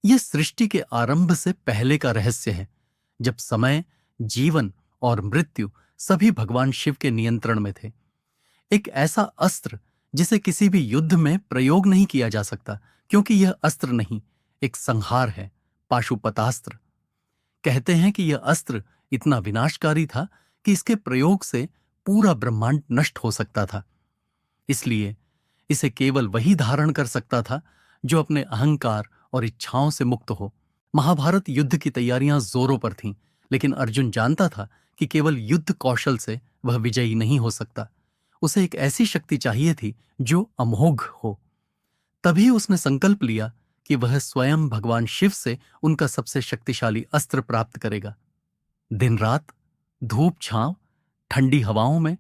यह सृष्टि के आरंभ से पहले का रहस्य है, जब समय, जीवन और मृत्यु सभी भगवान शिव के नियंत्रण में थे। एक ऐसा अस्त्र जिसे किसी भी युद्ध में प्रयोग नहीं किया जा सकता, क्योंकि यह अस्त्र नहीं, एक संहार है, पाशुपतास्त्र। कहते हैं कि यह अस्त्र इतना विनाशकारी था कि इसके प्रयोग से पूरा ब्रह्मांड नष्ट हो सकता था। इसलिए इसे केवल वही धारण कर सकता था जो अपने अहंकार और इच्छाओं से मुक्त हो। महाभारत युद्ध की तैयारियां जोरों पर थीं, लेकिन अर्जुन जानता था कि केवल युद्ध कौशल से वह विजयी नहीं हो सकता। उसे एक ऐसी शक्ति चाहिए थी जो अमोघ हो। तभी उसने संकल्प लिया कि वह स्वयं भगवान शिव से उनका सबसे शक्तिशाली अस्त्र प्राप्त करेगा। दिन रात, धूप छांव, ठंडी हवाओं में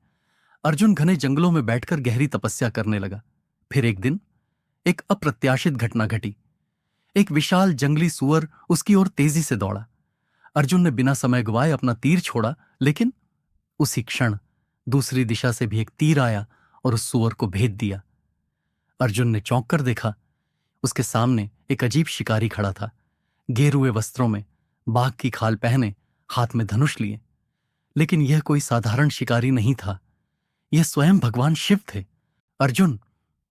अर्जुन घने जंगलों में बैठकर गहरी तपस्या करने लगा। फिर एक दिन एक अप्रत्याशित घटना घटी। एक विशाल जंगली सूअर उसकी ओर तेजी से दौड़ा। अर्जुन ने बिना समय गवाए अपना तीर छोड़ा, लेकिन उसी क्षण दूसरी दिशा से भी एक तीर आया और उस सूअर को भेद दिया। अर्जुन ने चौंक कर देखा। उसके सामने एक अजीब शिकारी खड़ा था, गेरुए वस्त्रों में, बाघ की खाल पहने, हाथ में धनुष लिए। लेकिन यह कोई साधारण शिकारी नहीं था, यह स्वयं भगवान शिव थे। अर्जुन,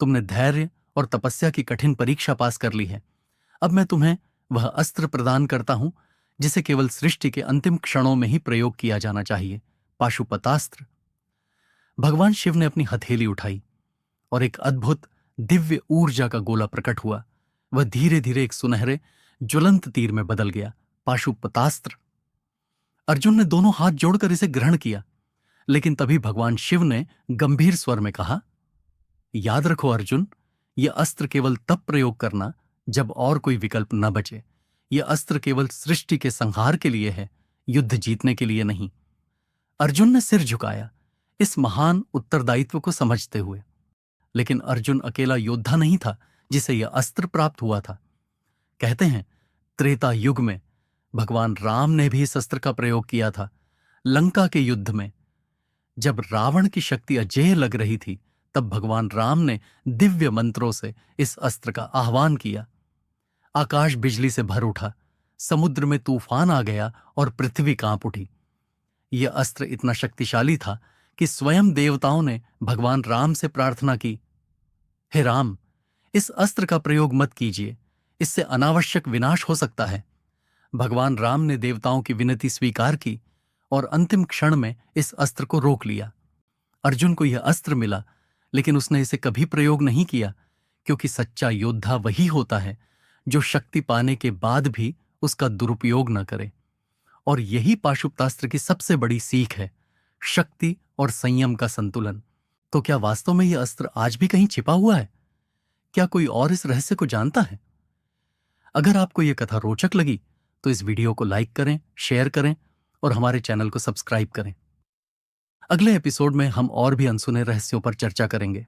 तुमने धैर्य और तपस्या की कठिन परीक्षा पास कर ली है। अब मैं तुम्हें वह अस्त्र प्रदान करता हूं जिसे केवल सृष्टि के अंतिम क्षणों में ही प्रयोग किया जाना चाहिए, पाशुपतास्त्र। भगवान शिव ने अपनी हथेली उठाई और एक अद्भुत दिव्य ऊर्जा का गोला प्रकट हुआ। वह धीरे धीरे एक सुनहरे ज्वलंत तीर में बदल गया, पाशुपतास्त्र। अर्जुन ने दोनों हाथ जोड़कर इसे ग्रहण किया, लेकिन तभी भगवान शिव ने गंभीर स्वर में कहा, याद रखो अर्जुन, यह अस्त्र केवल तब प्रयोग करना जब और कोई विकल्प न बचे। यह अस्त्र केवल सृष्टि के संहार के लिए है, युद्ध जीतने के लिए नहीं। अर्जुन ने सिर झुकाया, इस महान उत्तरदायित्व को समझते हुए। लेकिन अर्जुन अकेला योद्धा नहीं था जिसे यह अस्त्र प्राप्त हुआ था। कहते हैं त्रेता युग में भगवान राम ने भी इस अस्त्र का प्रयोग किया था। लंका के युद्ध में जब रावण की शक्ति अजेय लग रही थी, तब भगवान राम ने दिव्य मंत्रों से इस अस्त्र का आह्वान किया। आकाश बिजली से भर उठा, समुद्र में तूफान आ गया और पृथ्वी कांप उठी। यह अस्त्र इतना शक्तिशाली था कि स्वयं देवताओं ने भगवान राम से प्रार्थना की, हे राम, इस अस्त्र का प्रयोग मत कीजिए, इससे अनावश्यक विनाश हो सकता है। भगवान राम ने देवताओं की विनती स्वीकार की और अंतिम क्षण में इस अस्त्र को रोक लिया। अर्जुन को यह अस्त्र मिला, लेकिन उसने इसे कभी प्रयोग नहीं किया, क्योंकि सच्चा योद्धा वही होता है जो शक्ति पाने के बाद भी उसका दुरुपयोग न करे। और यही पाशुपतास्त्र की सबसे बड़ी सीख है, शक्ति और संयम का संतुलन। तो क्या वास्तव में यह अस्त्र आज भी कहीं छिपा हुआ है? क्या कोई और इस रहस्य को जानता है? अगर आपको यह कथा रोचक लगी तो इस वीडियो को लाइक करें, शेयर करें और हमारे चैनल को सब्सक्राइब करें। अगले एपिसोड में हम और भी अनसुने रहस्यों पर चर्चा करेंगे।